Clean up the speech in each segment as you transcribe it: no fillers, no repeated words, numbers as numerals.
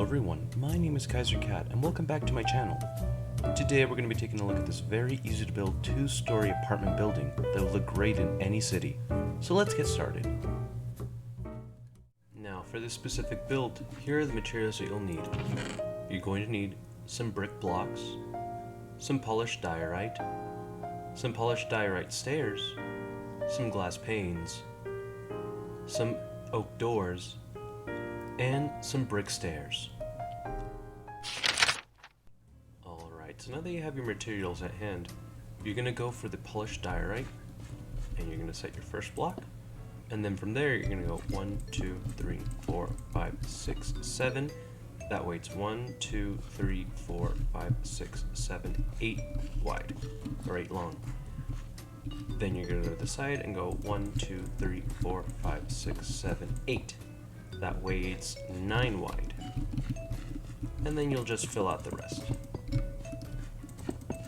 everyone, my name is Kaiser Cat and welcome back to my channel. Today we're going to be taking a look at this very easy to build 2-story apartment building that will look great in any city. So let's get started. Now for this specific build, here are the materials that you'll need. You're going to need some brick blocks, some polished diorite stairs, some glass panes, some oak doors, and some brick stairs. Alright, so now that you have your materials at hand, you're going to go for the polished diorite, and you're going to set your first block, and then from there you're going to go 1, 2, 3, 4, 5, 6, 7. That way it's 1, 2, 3, 4, 5, 6, 7, 8 wide, or 8 long. Then you're going to go to the side and go 1, 2, 3, 4, 5, 6, 7, 8. That way it's 9 wide. And then you'll just fill out the rest.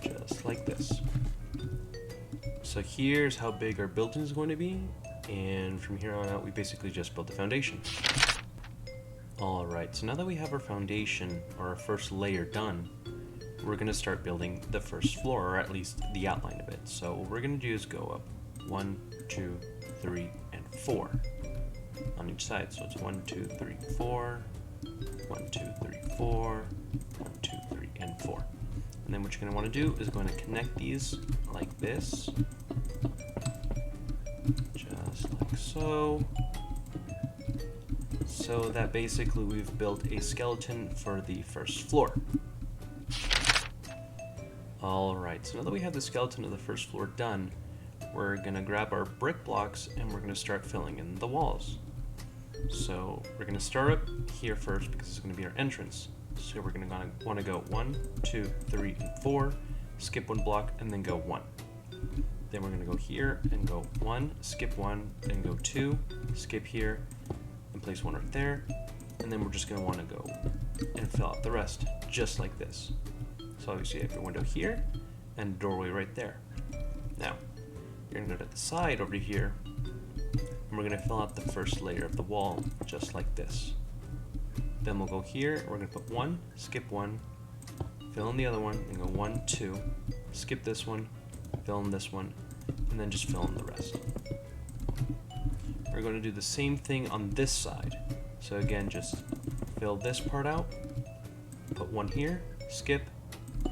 Just like this. So here's how big our building is going to be. And from here on out, we basically just built the foundation. Alright, so now that we have our foundation, or our first layer done, we're going to start building the first floor, or at least the outline of it. So what we're going to do is go up 1, 2, 3, and 4 on each side. So it's 1, 2, 3, 4, 1, 2, 3, 4, 1, 2, 3, and 4. And then what you're going to want to do is going to connect these like this, just like so. So that basically we've built a skeleton for the first floor. Alright, so now that we have the skeleton of the first floor done, we're going to grab our brick blocks and we're going to start filling in the walls. So we're going to start up here first because it's going to be our entrance. So we're going to want to go 1, 2, 3, and 4, skip 1 block, and then go 1. Then we're going to go here and go 1, skip 1, then go 2, skip here, and place 1 right there. And then we're just going to want to go and fill out the rest, just like this. So obviously you have your window here, and doorway right there. Now, you're going to go to the side over here, and we're going to fill out the first layer of the wall, just like this. Then we'll go here, and we're going to put 1, skip 1, fill in the other one, and go 1, 2, skip this one, fill in this one, and then just fill in the rest. We're going to do the same thing on this side. So again, just fill this part out, put 1 here, skip,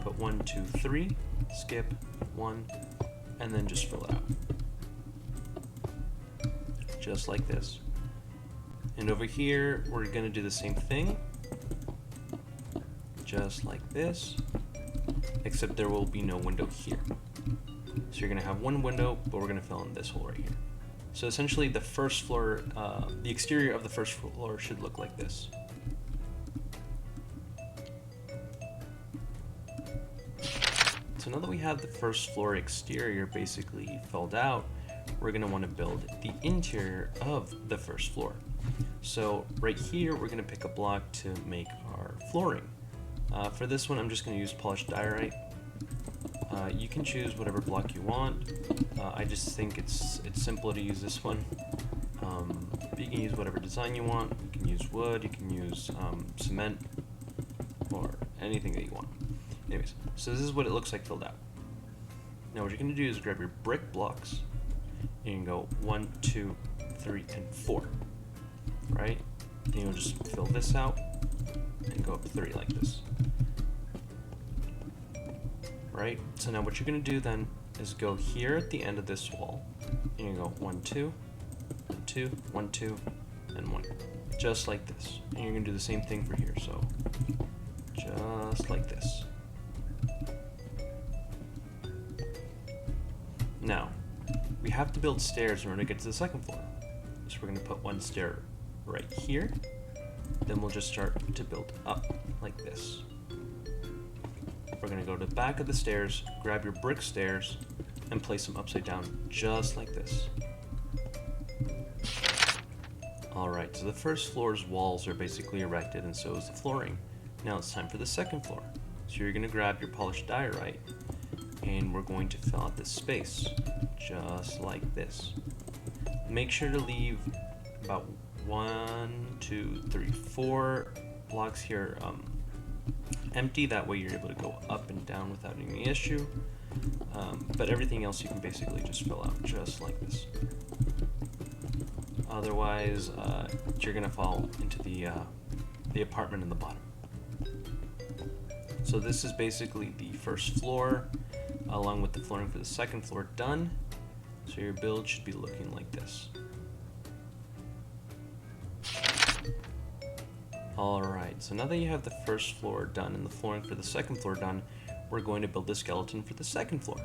put 1, 2, 3, skip, 1, and then just fill it out. Just like this. And over here, we're going to do the same thing, just like this, except there will be no window here. So you're going to have 1 window, but we're going to fill in this hole right here. So essentially the first floor, the exterior of the first floor should look like this. So now that we have the first floor exterior basically filled out, we're going to want to build the interior of the first floor. So right here, we're going to pick a block to make our flooring. For this one, I'm just going to use polished diorite. You can choose whatever block you want. I just think it's simpler to use this one. But you can use whatever design you want. You can use wood, you can use cement, or anything that you want. Anyways, so this is what it looks like filled out. Now what you're going to do is grab your brick blocks, and you can go 1, 2, 3, and 4. Right? Then you'll just fill this out, and go up 3 like this. Right? So now what you're going to do then is go here at the end of this wall, and you go 1, 2, 1, 2, 1, 2, and 1. Just like this. And you're going to do the same thing for here, so just like this. Now, we have to build stairs in order to get to the second floor. So we're going to put 1 stair right here. Then we'll just start to build up like this. We're going to go to the back of the stairs, grab your brick stairs, and place them upside down just like this. Alright, so the first floor's walls are basically erected, and so is the flooring. Now it's time for the second floor. So you're going to grab your polished diorite, and we're going to fill out this space, just like this. Make sure to leave about 1, 2, 3, 4 blocks here empty, that way you're able to go up and down without any issue. But everything else you can basically just fill out just like this. Otherwise, you're gonna fall into the apartment in the bottom. So this is basically the first floor, along with the flooring for the second floor done. So your build should be looking like this. Alright, so now that you have the first floor done and the flooring for the second floor done, we're going to build the skeleton for the second floor.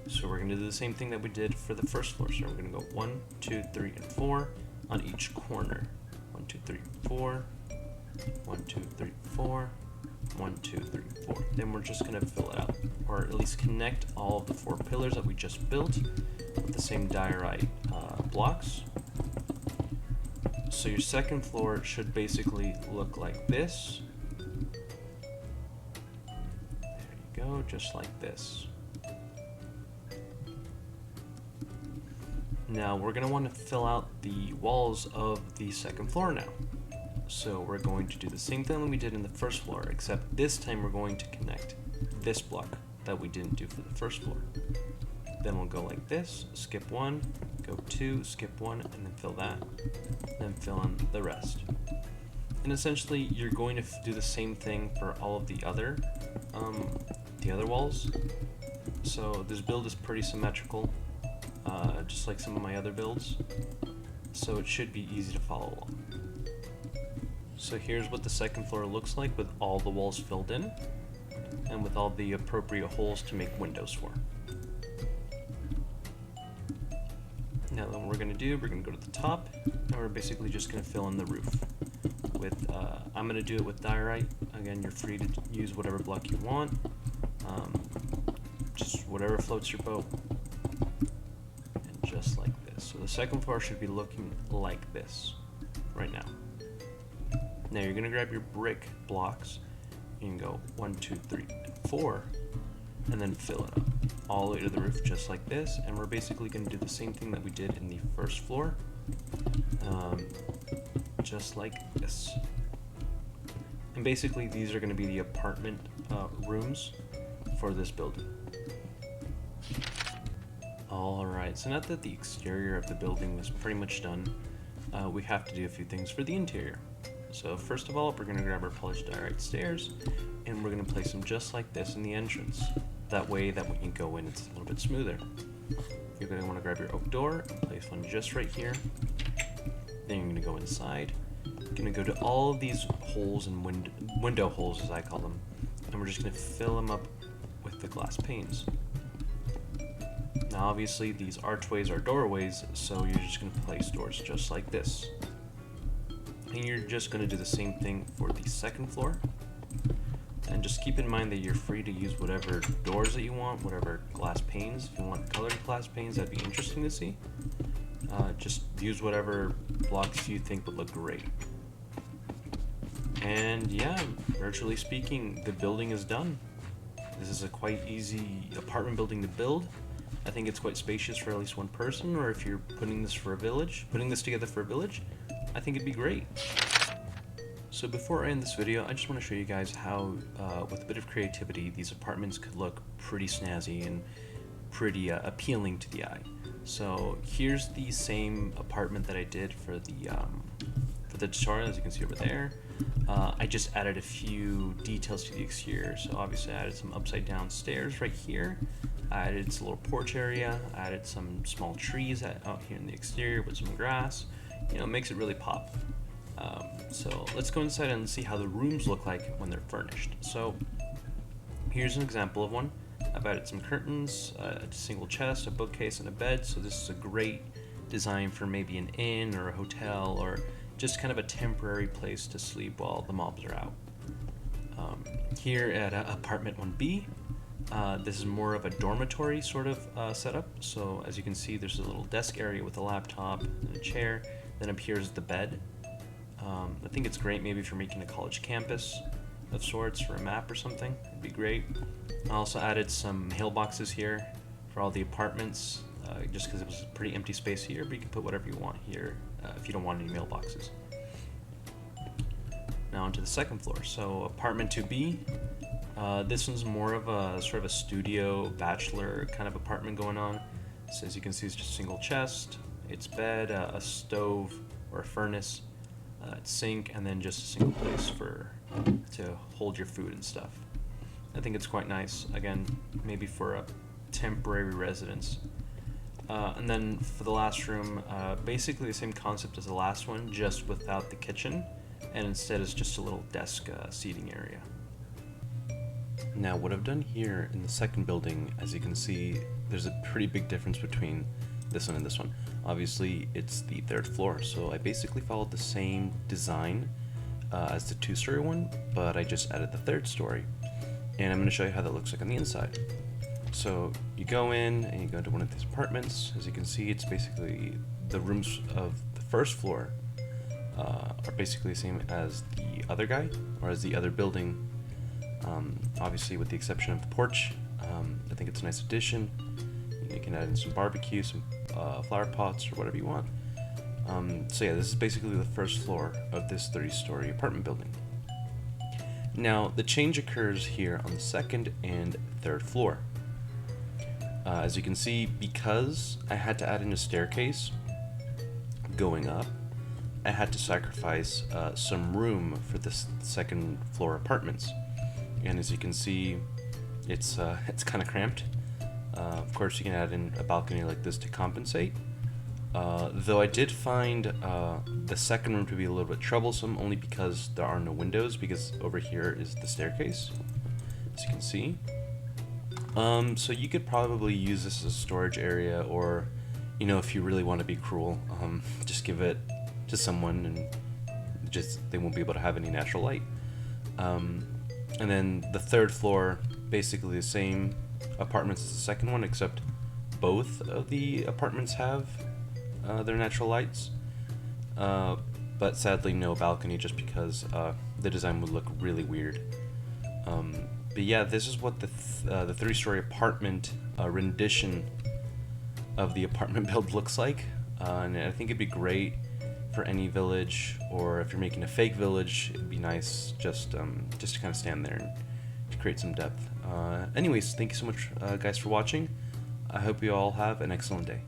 So we're going to do the same thing that we did for the first floor. So we're going to go 1, 2, 3, and 4 on each corner. 1, 2, 3, 4. 1, 2, 3, 4. 1, 2, 3, 4. Then we're just going to fill it out, or at least connect all of the 4 pillars that we just built with the same diorite blocks. So your second floor should basically look like this. There you go, just like this. Now we're going to want to fill out the walls of the second floor now. So we're going to do the same thing that we did in the first floor, except this time we're going to connect this block that we didn't do for the first floor. Then we'll go like this, skip 1, go 2, skip 1, and then fill that, then fill in the rest. And essentially you're going to do the same thing for all of the other walls. So this build is pretty symmetrical, just like some of my other builds. So it should be easy to follow along. So here's what the second floor looks like with all the walls filled in, and with all the appropriate holes to make windows for. Now then what we're going to do, we're going to go to the top, and we're basically just going to fill in the roof. With I'm going to do it with diorite. Again, you're free to use whatever block you want, just whatever floats your boat, and just like this. So the second floor should be looking like this right now. Now you're going to grab your brick blocks, you can go 1, 2, 3, and 4, and then fill it up all the way to the roof just like this. And we're basically going to do the same thing that we did in the first floor, just like this. And basically these are going to be the apartment rooms for this building. Alright, so now that the exterior of the building was pretty much done, we have to do a few things for the interior. So first of all, we're going to grab our polished diorite stairs, and we're going to place them just like this in the entrance. That way that when you go in, it's a little bit smoother. You're going to want to grab your oak door and place one just right here. Then you're going to go inside. You're going to go to all of these holes and window holes, as I call them, and we're just going to fill them up with the glass panes. Now obviously these archways are doorways, so you're just going to place doors just like this. And you're just going to do the same thing for the second floor. And just keep in mind that you're free to use whatever doors that you want, whatever glass panes. If you want colored glass panes, that'd be interesting to see. Just use whatever blocks you think would look great. And yeah, virtually speaking, the building is done. This is a quite easy apartment building to build. I think it's quite spacious for at least one person, or if you're putting this together for a village, I think it'd be great. So before I end this video, I just want to show you guys how, with a bit of creativity, these apartments could look pretty snazzy and pretty appealing to the eye. So here's the same apartment that I did for the tutorial, as you can see over there. I just added a few details to the exterior. So obviously I added some upside down stairs right here. I added a little porch area. I added some small trees out here in the exterior with some grass. You know, it makes it really pop. So let's go inside and see how the rooms look like when they're furnished. So here's an example of one. I've added some curtains, a single chest, a bookcase, and a bed. So this is a great design for maybe an inn or a hotel, or just kind of a temporary place to sleep while the mobs are out. Here at apartment 1B, this is more of a dormitory sort of setup. So as you can see, there's a little desk area with a laptop and a chair. Then up here is the bed. I think it's great maybe if you're making a college campus of sorts for a map or something. It'd be great. I also added some mailboxes here for all the apartments, just because it was a pretty empty space here, but you can put whatever you want here if you don't want any mailboxes. Now onto the second floor. So apartment 2B. This one's more of a sort of a studio bachelor kind of apartment going on. So as you can see, it's just a single chest, its bed, a stove or a furnace, its sink, and then just a single place to hold your food and stuff. I think it's quite nice. Again, maybe for a temporary residence. And then for the last room, basically the same concept as the last one, just without the kitchen, and instead it's just a little desk seating area. Now what I've done here in the second building, as you can see, there's a pretty big difference between this one and this one. Obviously it's the third floor, so I basically followed the same design as the two-story one, but I just added the third story. And I'm going to show you how that looks like on the inside. So you go in and you go into one of these apartments. As you can see, it's basically the rooms of the first floor are basically the same as the other guy, or as the other building. Obviously with the exception of the porch. I think it's a nice addition. You can add in some barbecue, some flower pots, or whatever you want. So yeah, this is basically the first floor of this 30-story apartment building. Now, the change occurs here on the second and third floor. As you can see, because I had to add in a staircase going up, I had to sacrifice some room for this second floor apartments. And as you can see, it's kind of cramped. Of course, you can add in a balcony like this to compensate. Though I did find the second room to be a little bit troublesome, only because there are no windows, because over here is the staircase, as you can see. So you could probably use this as a storage area, or, you know, if you really want to be cruel, just give it to someone and they won't be able to have any natural light. And then the third floor, basically the same apartments as the second one, except both of the apartments have their natural lights, but sadly no balcony, just because the design would look really weird. But yeah, this is what the 3-story apartment rendition of the apartment build looks like, and I think it'd be great for any village, or if you're making a fake village, it'd be nice just to kind of stand there and to create some depth. Anyways, thank you so much, guys, for watching. I hope you all have an excellent day.